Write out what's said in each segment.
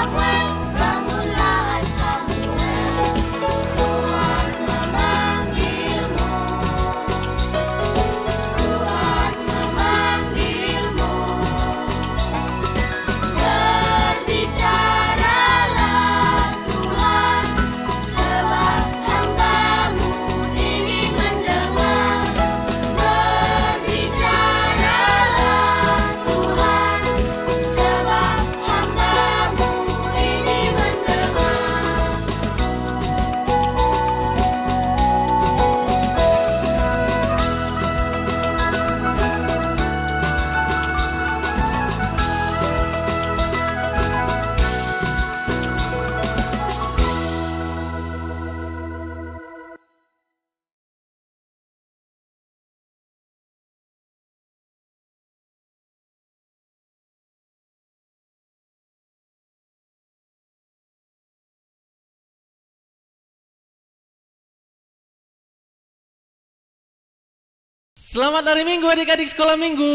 Samuel, bangunlah hai Samuel, Tuhan memanggilmu. Tuhan memanggilmu. Berbicaralah Tuhan, sebab hamba-Mu ingin mendengar. Berbicaralah Tuhan, sebab hamba-Mu ingin mendengar. Selamat hari Minggu adik-adik sekolah Minggu.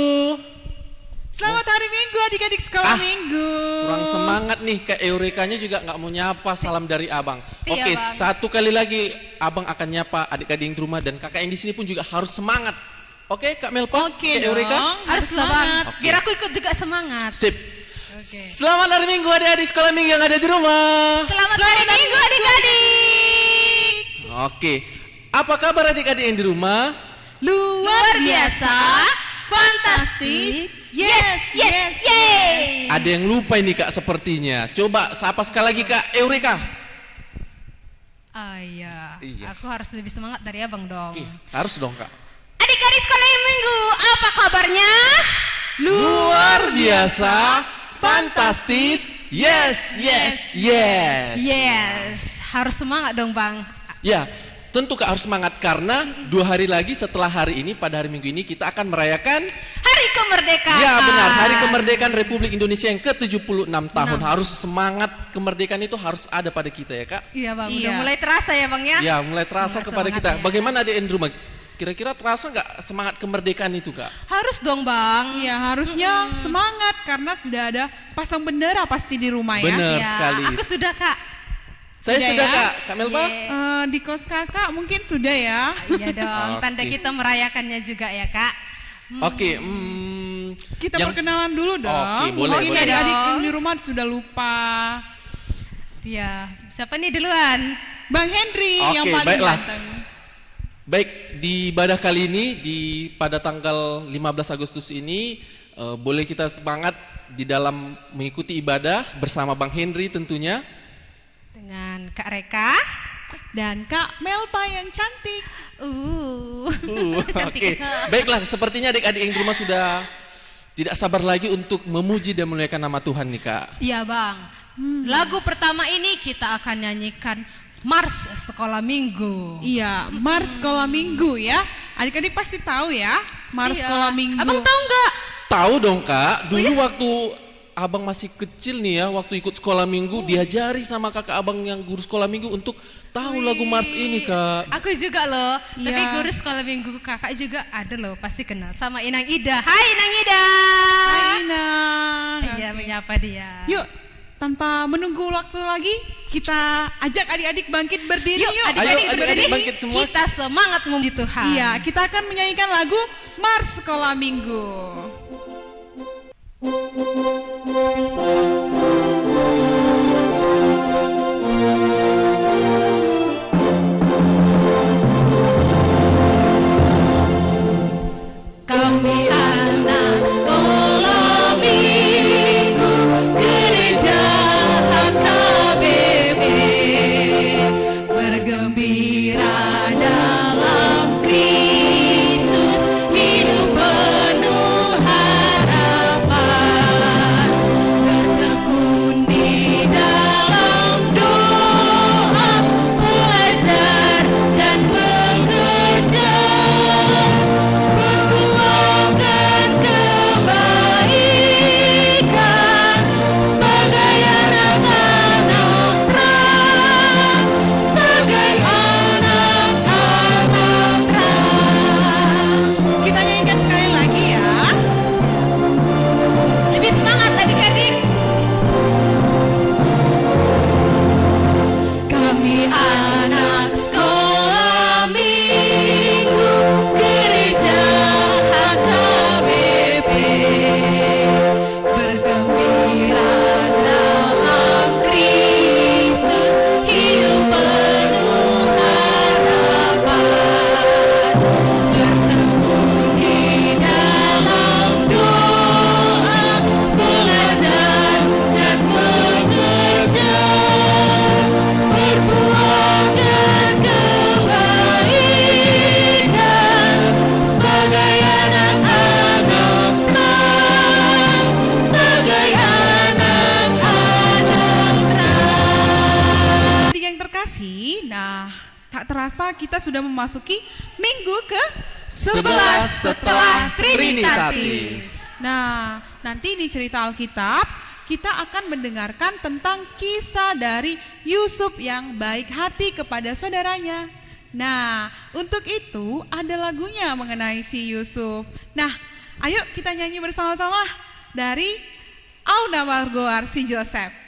Selamat hari Minggu adik-adik sekolah Minggu. Kurang semangat nih, Kak Eurekanya juga nggak mau nyapa salam dari Abang. Iya, Oke, Bang. satu kali lagi Abang akan nyapa adik-adik yang di rumah dan kakak yang di sini pun juga harus semangat. Oke, Kak Melpa, Oke Kak Eureka. dong. Harus lah Bang, Oke. biar aku ikut juga semangat. Sip. Oke. Selamat hari Minggu adik-adik sekolah Minggu yang ada di rumah. Selamat hari Minggu adik-adik. Oke, apa kabar adik-adik yang di rumah? Luar biasa, fantastis, yes, yes, yes. Ada yang lupa ini Kak sepertinya. Coba sapa sekali lagi Kak Eureka. Ah iya, Iya. aku harus lebih semangat dari Abang dong. Oke, harus dong Kak. Adik-adik sekolah Minggu, apa kabarnya? Luar biasa, fantastis, yes, yes, yes. Yes, harus semangat dong Bang. Ya, tentu Kak harus semangat karena 2 hari lagi setelah hari ini, pada hari Minggu ini kita akan merayakan Hari Kemerdekaan. ya benar, Hari Kemerdekaan Republik Indonesia yang ke-76 tahun. Harus semangat kemerdekaan itu harus ada pada kita ya Kak. Iya Bang, Iya. udah mulai terasa ya Bang ya? Ya, mulai terasa Semangat- kepada kita. semangat ya. Bagaimana adik yang di rumah? Kira-kira terasa nggak semangat kemerdekaan itu Kak? Harus dong Bang. Ya harusnya semangat karena sudah ada pasang bendera pasti di rumah ya. Bener Ya, sekali. aku sudah Kak. Saya Sudah sudah ya? Kak, Kak Melba? Yeay. Di kos kakak mungkin sudah ya. Iya dong, Oke. tanda kita merayakannya juga ya Kak. Oke, Kita yang- perkenalan dulu dong. Oke, boleh, Mungkin boleh. adik-adik Dong. yang di rumah sudah lupa. Iya, siapa nih duluan? Bang Henry Oke, yang paling baiklah. ganteng. Baik, di ibadah kali ini pada tanggal 15 Agustus ini boleh kita semangat di dalam mengikuti ibadah bersama Bang Henry tentunya. Dengan Kak Reka. Dan Kak Melpa yang cantik. Cantik. Oke, baiklah, sepertinya adik-adik yang di rumah sudah tidak sabar lagi untuk memuji dan memuliakan nama Tuhan nih Kak. Iya Bang. Lagu pertama ini kita akan nyanyikan Mars Sekolah Minggu. Iya, Mars Sekolah Minggu ya. Adik-adik pasti tahu ya, Mars Iya. Sekolah Minggu. Abang tahu nggak? Tahu dong Kak, dulu waktu Abang masih kecil nih ya, waktu ikut sekolah minggu diajari sama kakak Abang yang guru sekolah minggu untuk tahu lagu Mars ini Kak. Aku juga loh, tapi Iya. guru sekolah minggu kakak juga ada loh, pasti kenal sama Inang Ida. Hai Inang Ida. Hai Inang. Iya, Oke. menyapa dia. Yuk, tanpa menunggu waktu lagi, kita ajak adik-adik bangkit berdiri yuk. Ayo, Adik-adik adik-adik berdiri, bangkit semua. kita semangat memuji Tuhan. Iya, kita akan menyanyikan lagu Mars Sekolah Minggu. Kami anak sekolah minggu gereja HKBP bergembira dalam Kristus, hidup penuh harapan. tak terasa kita sudah memasuki minggu ke 11 setelah Trinitatis. Nah, nanti di cerita Alkitab kita akan mendengarkan tentang kisah dari Yusuf yang baik hati kepada saudaranya. Nah, untuk itu ada lagunya mengenai si Yusuf. Nah, ayo kita nyanyi bersama-sama dari Auna Margoar si Joseph.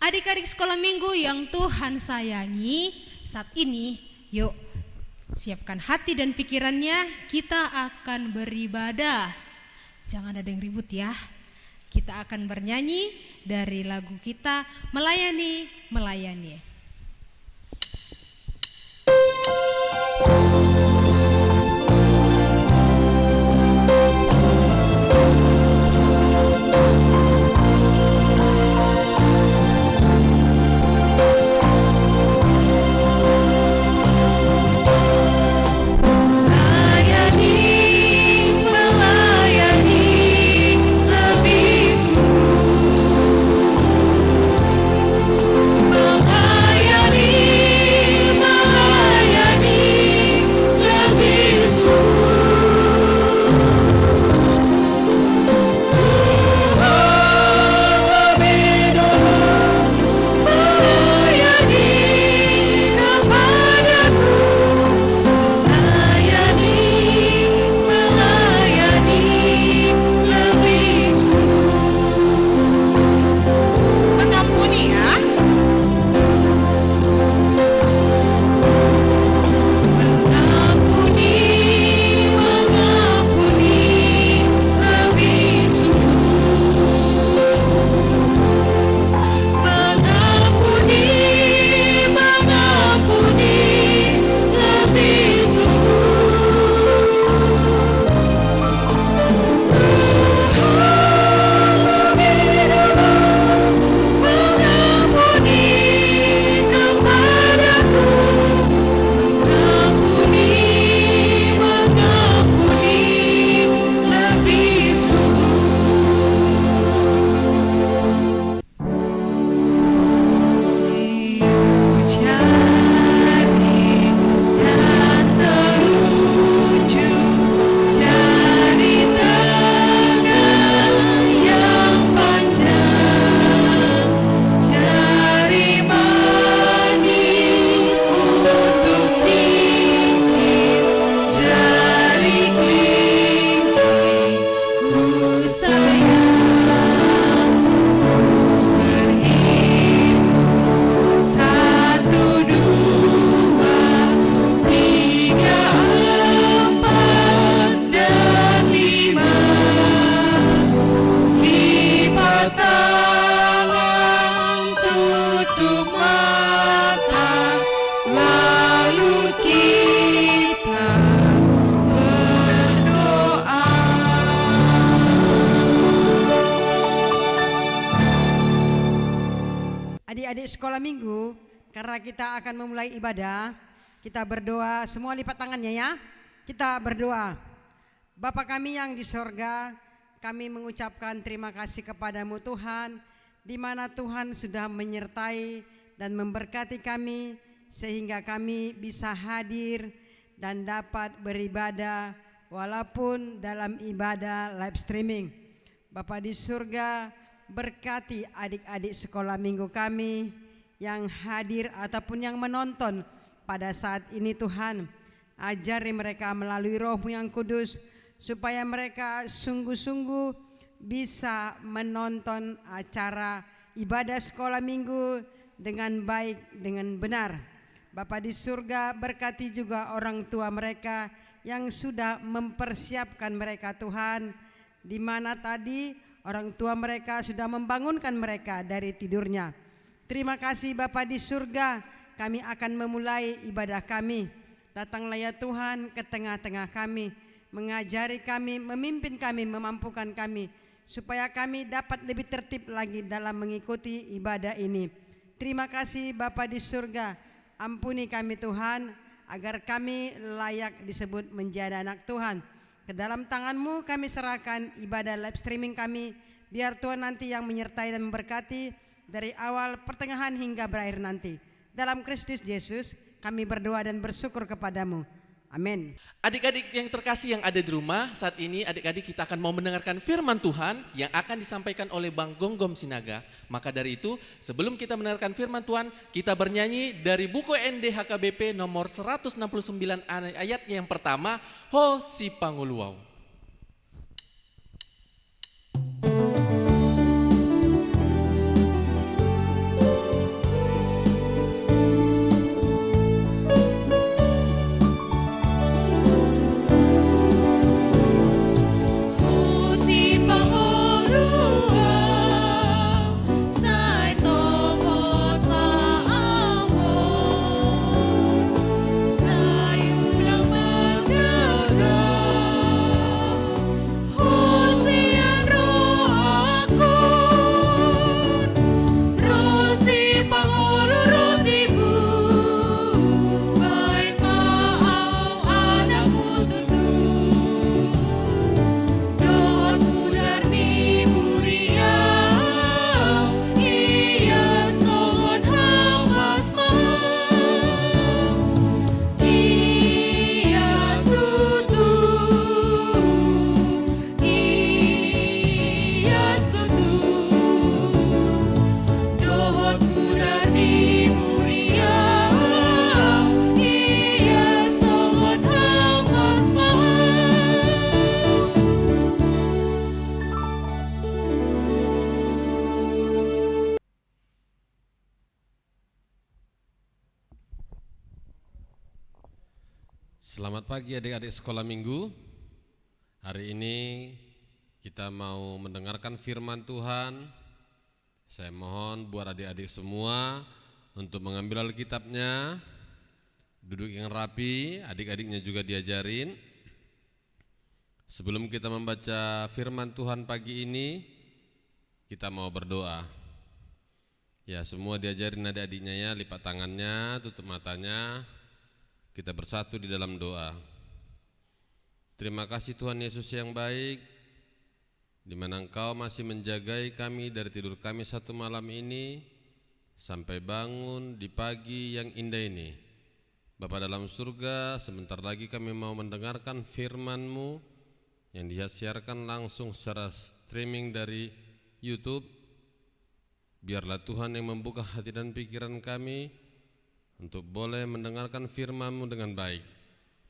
Adik-adik sekolah minggu yang Tuhan sayangi, saat ini yuk siapkan hati dan pikirannya, kita akan beribadah. Jangan ada yang ribut ya. Kita akan bernyanyi dari lagu kita Melayani, Melayani. Adik-adik sekolah minggu, karena kita akan memulai ibadah, kita berdoa, semua lipat tangannya ya. Kita berdoa. Bapa kami yang di sorga, kami mengucapkan terima kasih kepadamu Tuhan, di mana Tuhan sudah menyertai dan memberkati kami, sehingga kami bisa hadir dan dapat beribadah walaupun dalam ibadah live streaming. Bapa di surga, berkati adik-adik sekolah minggu kami yang hadir ataupun yang menonton pada saat ini Tuhan. Ajari mereka melalui Roh-Mu yang kudus supaya mereka sungguh-sungguh bisa menonton acara ibadah sekolah minggu dengan baik, dengan benar. Bapa di surga, berkati juga orang tua mereka yang sudah mempersiapkan mereka Tuhan, di mana tadi orang tua mereka sudah membangunkan mereka dari tidurnya. Terima kasih Bapa di surga, kami akan memulai ibadah kami. Datanglah ya Tuhan ke tengah-tengah kami, mengajari kami, memimpin kami, memampukan kami, supaya kami dapat lebih tertib lagi dalam mengikuti ibadah ini. Terima kasih Bapa di surga, ampuni kami Tuhan, agar kami layak disebut menjadi anak Tuhan. Ke dalam tangan-Mu kami serahkan ibadah live streaming kami, biar Tuhan nanti yang menyertai dan memberkati dari awal, pertengahan hingga berakhir nanti. Dalam Kristus Yesus kami berdoa dan bersyukur kepada-Mu. Amin. Adik-adik yang terkasih yang ada di rumah, saat ini adik-adik kita akan mau mendengarkan firman Tuhan yang akan disampaikan oleh Bang Gonggom Sinaga. Maka dari itu, sebelum kita mendengarkan firman Tuhan, kita bernyanyi dari buku NDHKBP nomor 169 ayatnya yang pertama, Ho Si Panguluau. Selamat pagi adik-adik sekolah minggu. Hari ini kita mau mendengarkan firman Tuhan. Saya mohon buat adik-adik semua untuk mengambil Alkitabnya, duduk yang rapi, adik-adiknya juga diajarin. Sebelum kita membaca firman Tuhan pagi ini, kita mau berdoa. Ya, semua diajarin adik-adiknya ya, lipat tangannya, tutup matanya. Kita bersatu di dalam doa. Terima kasih Tuhan Yesus yang baik, di mana Engkau masih menjagai kami dari tidur kami satu malam ini sampai bangun di pagi yang indah ini. Bapa dalam surga, sebentar lagi kami mau mendengarkan firman-Mu yang disiarkan langsung secara streaming dari YouTube. Biarlah Tuhan yang membuka hati dan pikiran kami untuk boleh mendengarkan firman-Mu dengan baik,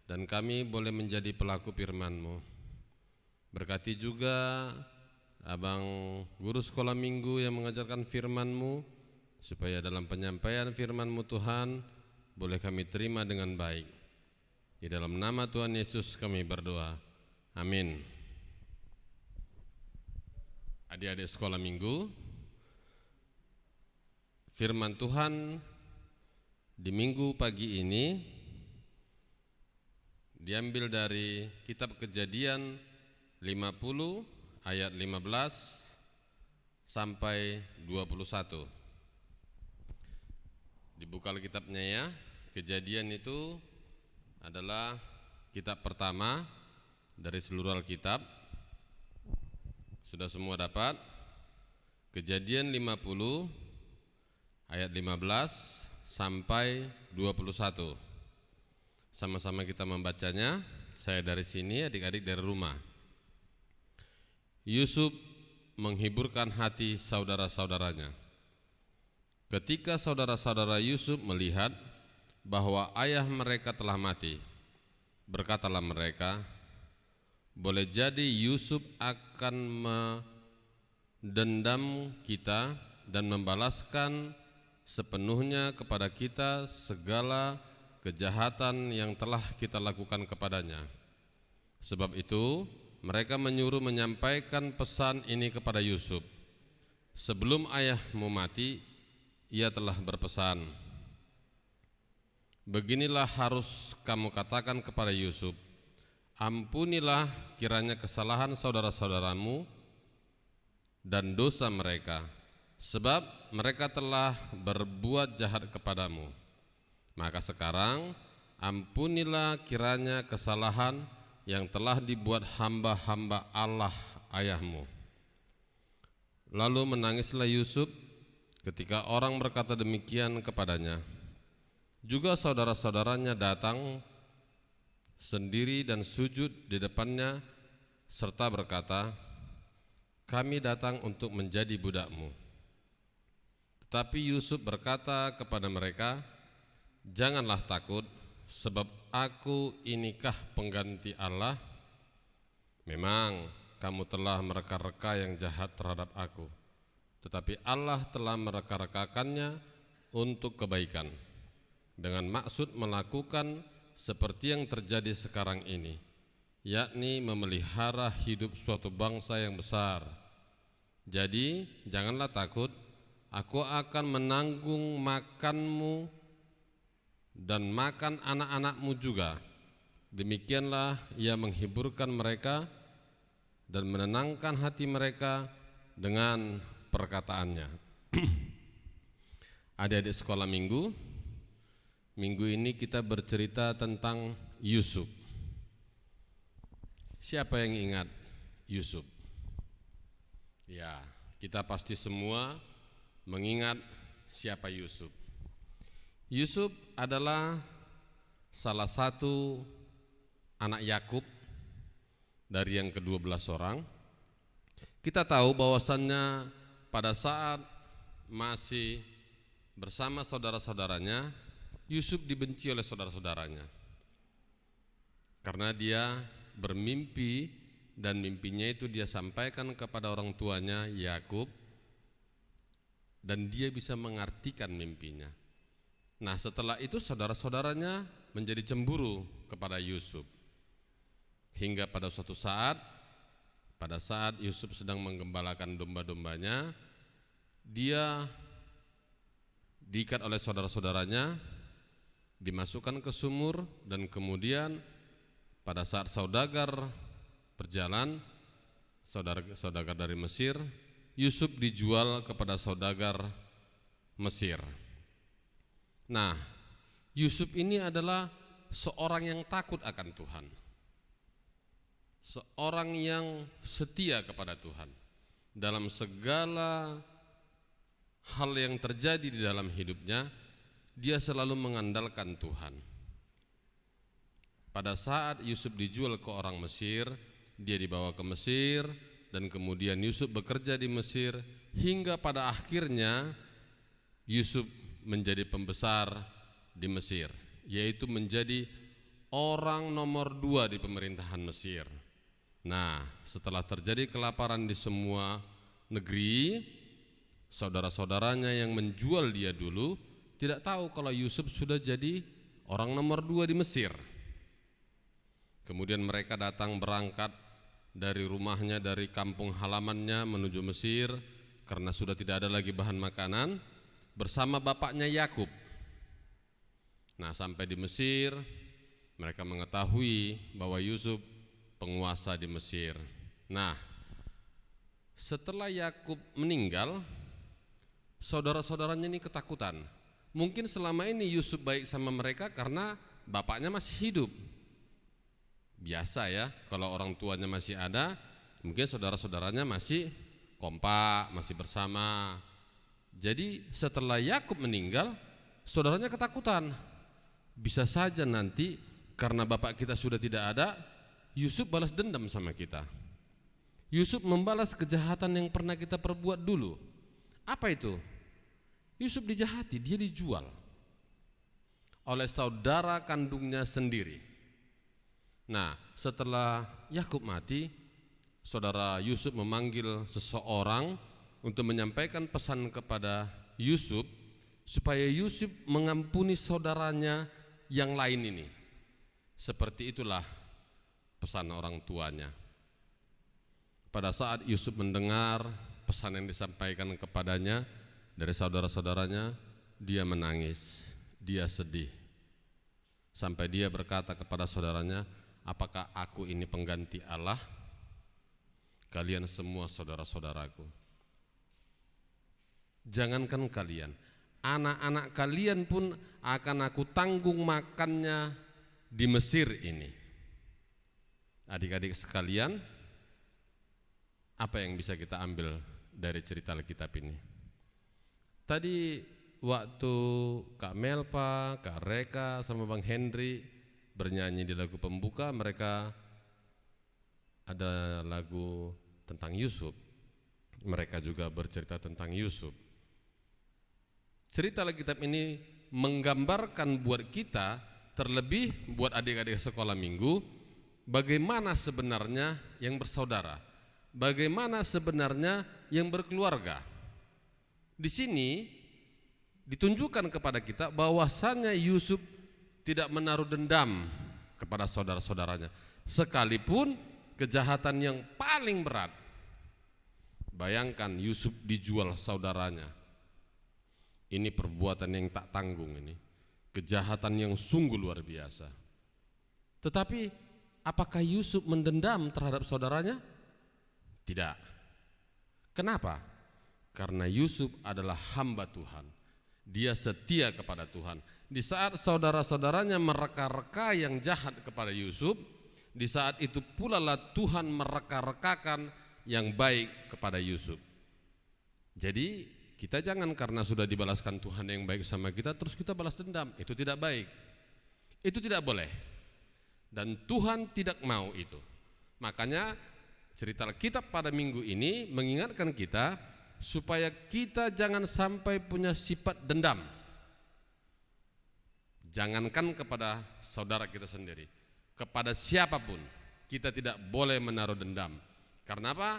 dan kami boleh menjadi pelaku firman-Mu. Berkati juga Abang Guru Sekolah Minggu yang mengajarkan firman-Mu, supaya dalam penyampaian firman-Mu Tuhan, boleh kami terima dengan baik. Di dalam nama Tuhan Yesus kami berdoa. Amin. Adik-adik Sekolah Minggu, firman Tuhan di minggu pagi ini diambil dari kitab Kejadian 50 ayat 15 sampai 21. Dibuka Alkitabnya ya. Kejadian itu adalah kitab pertama dari seluruh Alkitab. Sudah semua dapat? Kejadian 50 ayat 15 sampai 21. Sama-sama kita membacanya. Saya dari sini, adik-adik dari rumah. Yusuf menghiburkan hati saudara-saudaranya. Ketika saudara-saudara Yusuf melihat bahwa ayah mereka telah mati, berkatalah mereka, boleh jadi Yusuf akan mendendam kita dan membalaskan sepenuhnya kepada kita segala kejahatan yang telah kita lakukan kepadanya. Sebab itu mereka menyuruh menyampaikan pesan ini kepada Yusuf. Sebelum ayahmu mati, ia telah berpesan, beginilah harus kamu katakan kepada Yusuf, ampunilah kiranya kesalahan saudara-saudaramu dan dosa mereka, sebab mereka telah berbuat jahat kepadamu. Maka sekarang ampunilah kiranya kesalahan yang telah dibuat hamba-hamba Allah ayahmu. Lalu menangislah Yusuf ketika orang berkata demikian kepadanya. Juga saudara-saudaranya datang sendiri dan sujud di depannya serta berkata, kami datang untuk menjadi budakmu. Tetapi Yusuf berkata kepada mereka, janganlah takut, sebab aku inikah pengganti Allah? Memang kamu telah mereka-reka yang jahat terhadap aku, tetapi Allah telah mereka-rekakannya untuk kebaikan, dengan maksud melakukan seperti yang terjadi sekarang ini, yakni memelihara hidup suatu bangsa yang besar. Jadi janganlah takut, aku akan menanggung makanmu dan makan anak-anakmu juga. Demikianlah ia menghiburkan mereka dan menenangkan hati mereka dengan perkataannya. Adik-adik sekolah minggu ini kita bercerita tentang Yusuf. Siapa yang ingat Yusuf? Ya, kita pasti semua mengingat siapa Yusuf. Yusuf adalah salah satu anak Yakub dari yang ke-12 orang. Kita tahu bahwasannya pada saat masih bersama saudara-saudaranya, Yusuf dibenci oleh saudara-saudaranya karena dia bermimpi dan mimpinya itu dia sampaikan kepada orang tuanya Yakub dan dia bisa mengartikan mimpinya. Nah, setelah itu saudara-saudaranya menjadi cemburu kepada Yusuf. Hingga pada suatu saat, pada saat Yusuf sedang menggembalakan domba-dombanya, dia diikat oleh saudara-saudaranya, dimasukkan ke sumur, dan kemudian pada saat saudagar berjalan, saudagar dari Mesir, Yusuf dijual kepada saudagar Mesir. Nah, Yusuf ini adalah seorang yang takut akan Tuhan, seorang yang setia kepada Tuhan. Dalam segala hal yang terjadi di dalam hidupnya, dia selalu mengandalkan Tuhan. Pada saat Yusuf dijual ke orang Mesir, dia dibawa ke Mesir, dan kemudian Yusuf bekerja di Mesir, hingga pada akhirnya Yusuf menjadi pembesar di Mesir, yaitu menjadi orang nomor 2 di pemerintahan Mesir. Nah, setelah terjadi kelaparan di semua negeri, saudara-saudaranya yang menjual dia dulu tidak tahu kalau Yusuf sudah jadi orang nomor 2 di Mesir. Kemudian mereka datang berangkat dari rumahnya, dari kampung halamannya menuju Mesir karena sudah tidak ada lagi bahan makanan, bersama bapaknya Yakub. Nah, sampai di Mesir, mereka mengetahui bahwa Yusuf penguasa di Mesir. Nah, setelah Yakub meninggal, saudara-saudaranya ini ketakutan. Mungkin selama ini Yusuf baik sama mereka karena bapaknya masih hidup. Biasa ya, kalau orang tuanya masih ada, mungkin saudara-saudaranya masih kompak, masih bersama. Jadi setelah Yakub meninggal, saudaranya ketakutan. Bisa saja nanti karena bapak kita sudah tidak ada, Yusuf balas dendam sama kita. Yusuf membalas kejahatan yang pernah kita perbuat dulu. Apa itu? Yusuf dijahati, dia dijual oleh saudara kandungnya sendiri. Nah, setelah Yakub mati, saudara Yusuf memanggil seseorang untuk menyampaikan pesan kepada Yusuf supaya Yusuf mengampuni saudaranya yang lain ini. Seperti itulah pesan orang tuanya. Pada saat Yusuf mendengar pesan yang disampaikan kepadanya dari saudara-saudaranya, dia menangis, dia sedih. Sampai dia berkata kepada saudaranya, apakah aku ini pengganti Allah? Kalian semua saudara-saudaraku. Jangankan kalian, anak-anak kalian pun akan aku tanggung makannya di Mesir ini. Adik-adik sekalian, apa yang bisa kita ambil dari cerita Alkitab ini? Tadi waktu Kak Melpa, Kak Reka, sama Bang Henry bernyanyi di lagu pembuka, mereka ada lagu tentang Yusuf. Mereka juga bercerita tentang Yusuf. Cerita Alkitab ini menggambarkan buat kita, terlebih buat adik-adik sekolah minggu, bagaimana sebenarnya yang bersaudara, bagaimana sebenarnya yang berkeluarga. Di sini ditunjukkan kepada kita bahwasannya Yusuf tidak menaruh dendam kepada saudara-saudaranya, sekalipun kejahatan yang paling berat. Bayangkan Yusuf dijual saudaranya. Ini perbuatan yang tak tanggung, ini kejahatan yang sungguh luar biasa. Tetapi apakah Yusuf mendendam terhadap saudaranya? Tidak. Kenapa? Karena Yusuf adalah hamba Tuhan. Dia setia kepada Tuhan. Di saat saudara-saudaranya mereka-reka yang jahat kepada Yusuf, di saat itu pula lah Tuhan mereka-rekakan yang baik kepada Yusuf. Jadi kita jangan karena sudah dibalaskan Tuhan yang baik sama kita terus kita balas dendam. Itu tidak baik. Itu tidak boleh. Dan Tuhan tidak mau itu. Makanya cerita Alkitab pada minggu ini mengingatkan kita supaya kita jangan sampai punya sifat dendam. Jangankan kepada saudara kita sendiri, kepada siapapun kita tidak boleh menaruh dendam. Karena apa?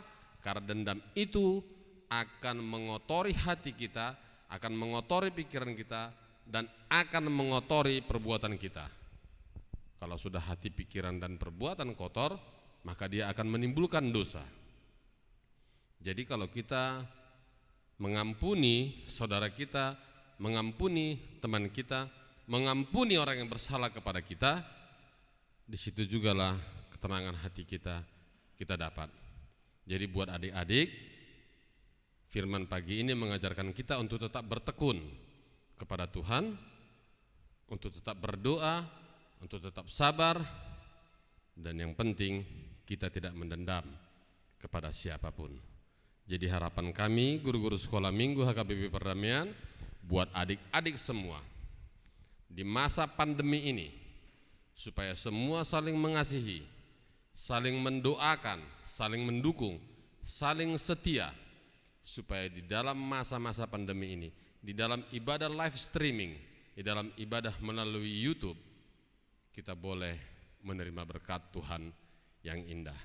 Karena dendam itu akan mengotori hati kita, akan mengotori pikiran kita, dan akan mengotori perbuatan kita. Kalau sudah hati, pikiran, dan perbuatan kotor, maka dia akan menimbulkan dosa. Jadi kalau kita mengampuni saudara kita, mengampuni teman kita, mengampuni orang yang bersalah kepada kita, di situ jugalah ketenangan hati kita dapat. Jadi buat adik-adik, firman pagi ini mengajarkan kita untuk tetap bertekun kepada Tuhan, untuk tetap berdoa, untuk tetap sabar, dan yang penting kita tidak mendendam kepada siapapun. Jadi harapan kami guru-guru sekolah minggu HKBP Perdamaian buat adik-adik semua di masa pandemi ini, supaya semua saling mengasihi, saling mendoakan, saling mendukung, saling setia, supaya di dalam masa-masa pandemi ini, di dalam ibadah live streaming, di dalam ibadah melalui YouTube, kita boleh menerima berkat Tuhan yang indah.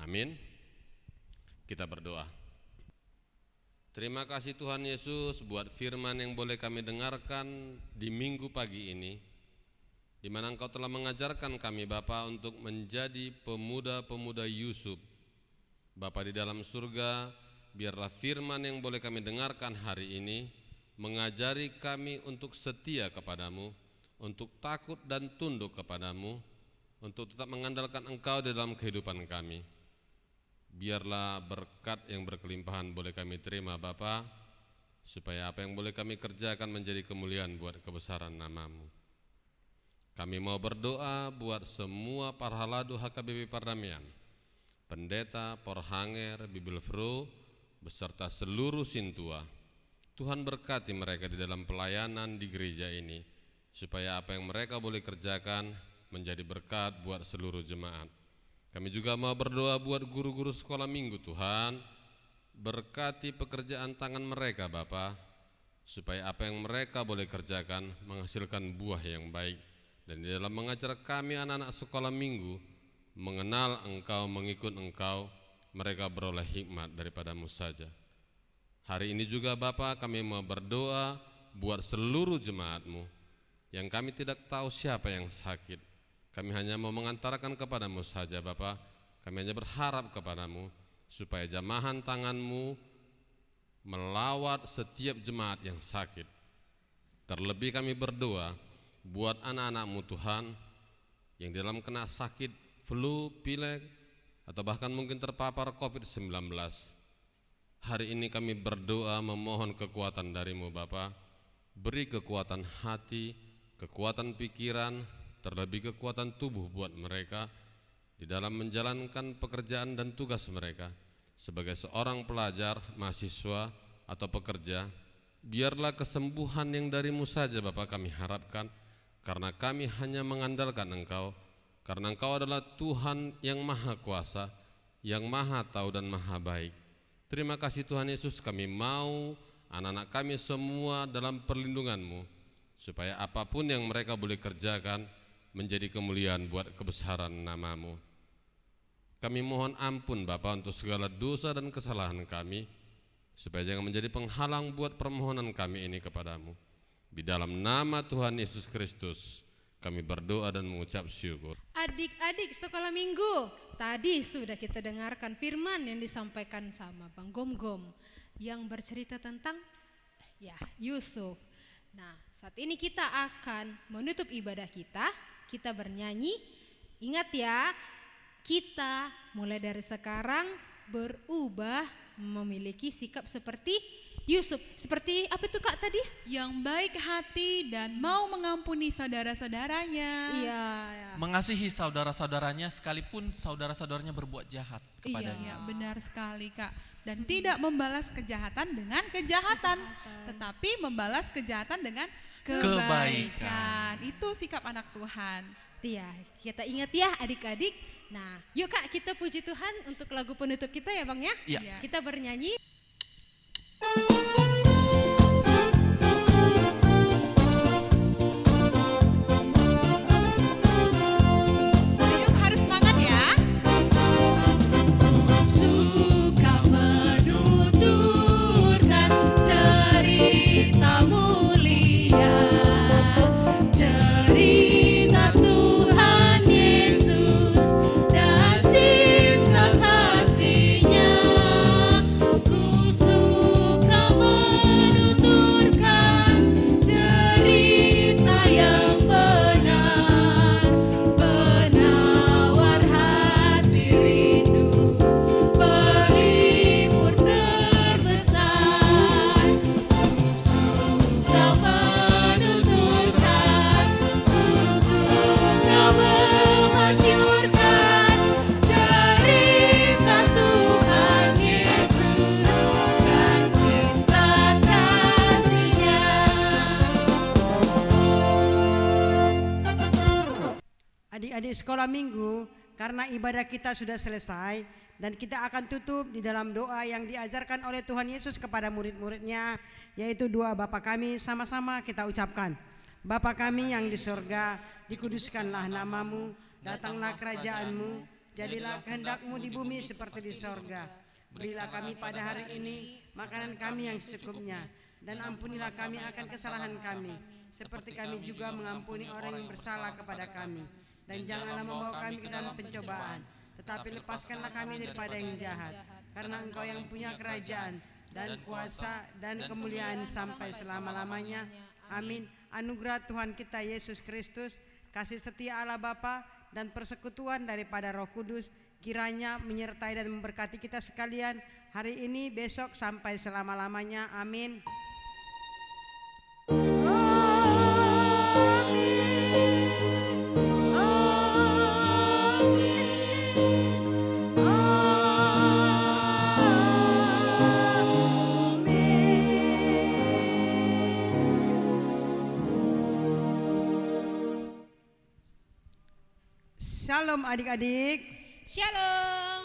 Amin. Kita berdoa. Terima kasih Tuhan Yesus buat firman yang boleh kami dengarkan di minggu pagi ini, di mana Engkau telah mengajarkan kami Bapa untuk menjadi pemuda-pemuda Yusuf. Bapa di dalam surga, biarlah firman yang boleh kami dengarkan hari ini mengajari kami untuk setia kepadamu, untuk takut dan tunduk kepadamu, untuk tetap mengandalkan Engkau di dalam kehidupan kami. Biarlah berkat yang berkelimpahan boleh kami terima Bapa, supaya apa yang boleh kami kerjakan menjadi kemuliaan buat kebesaran nama-Mu. Kami mau berdoa buat semua para haladu HKBP Perdamaian, pendeta, porhanger, bibelfro, beserta seluruh sintua. Tuhan berkati mereka di dalam pelayanan di gereja ini, supaya apa yang mereka boleh kerjakan menjadi berkat buat seluruh jemaat. Kami juga mau berdoa buat guru-guru sekolah minggu Tuhan, berkati pekerjaan tangan mereka Bapa, supaya apa yang mereka boleh kerjakan menghasilkan buah yang baik. Dan di dalam mengajar kami anak-anak sekolah minggu mengenal Engkau, mengikut Engkau, mereka beroleh hikmat daripada-Mu saja. Hari ini juga Bapa kami mau berdoa buat seluruh jemaat-Mu, yang kami tidak tahu siapa yang sakit. Kami hanya mau mengantarkan kepadamu saja Bapa. Kami hanya berharap kepadamu supaya jamahan tangan-Mu melawat setiap jemaat yang sakit. Terlebih kami berdoa buat anak-anak-Mu Tuhan yang dalam kena sakit flu, pilek, atau bahkan mungkin terpapar COVID-19. Hari ini kami berdoa memohon kekuatan dari-Mu Bapa. Beri kekuatan hati, kekuatan pikiran, terlebih kekuatan tubuh buat mereka di dalam menjalankan pekerjaan dan tugas mereka sebagai seorang pelajar, mahasiswa, atau pekerja. Biarlah kesembuhan yang dari-Mu saja Bapa kami harapkan, karena kami hanya mengandalkan Engkau, karena Engkau adalah Tuhan yang maha kuasa, yang maha tahu dan maha baik. Terima kasih Tuhan Yesus, kami mau anak-anak kami semua dalam perlindungan-Mu, supaya apapun yang mereka boleh kerjakan menjadi kemuliaan buat kebesaran nama-Mu. Kami mohon ampun Bapa untuk segala dosa dan kesalahan kami, supaya jangan menjadi penghalang buat permohonan kami ini kepadamu. Di dalam nama Tuhan Yesus Kristus kami berdoa dan mengucap syukur. Adik-adik sekolah minggu, tadi sudah kita dengarkan firman yang disampaikan sama Bang Gom-Gom yang bercerita tentang Yusuf. Nah, saat ini kita akan menutup ibadah kita bernyanyi. Ingat ya, kita mulai dari sekarang berubah memiliki sikap seperti Yusuf. Seperti apa itu Kak tadi? Yang baik hati dan mau mengampuni saudara-saudaranya. Iya. Mengasihi saudara-saudaranya sekalipun saudara-saudaranya berbuat jahat kepadanya. Iya, benar sekali Kak. Dan tidak membalas kejahatan dengan kejahatan, tetapi membalas kejahatan dengan kebaikan. Itu sikap anak Tuhan. Iya, kita ingat ya adik-adik. Nah, yuk Kak kita puji Tuhan untuk lagu penutup kita ya Bang ya. Iya. Kita bernyanyi. Yuk harus semangat ya. Suka menuturkan cerita mulia, cerita Tuhan Yesus dan cinta kasih-Nya. Ku suka menuturkan cerita yang benar, penawar hati rindu, pelipur terbesar. Suka menuturkan, ku suka memasyurkan cerita Tuhan Yesus dan cinta kasih-Nya. Adik-adik sekolah minggu, karena ibadah kita sudah selesai dan kita akan tutup di dalam doa yang diajarkan oleh Tuhan Yesus kepada murid-muridnya, yaitu doa Bapa kami. Sama-sama kita ucapkan. Bapa kami yang di sorga, dikuduskanlah namamu, datanglah kerajaan-Mu, jadilah kehendak-Mu di bumi seperti di sorga. Berilah kami pada hari ini makanan kami yang secukupnya, dan ampunilah kami akan kesalahan kami, seperti kami juga mengampuni orang yang bersalah kepada kami. Dan janganlah membawa kami ke dalam pencobaan, tetapi lepaskanlah kami daripada yang jahat. Karena Engkau yang punya kerajaan dan kuasa dan kemuliaan sampai selama-lamanya. Amin. Anugerah Tuhan kita Yesus Kristus, kasih setia Allah Bapa, dan persekutuan daripada Roh Kudus kiranya menyertai dan memberkati kita sekalian hari ini, besok, sampai selama-lamanya. Amin. Shalom adik-adik. Shalom.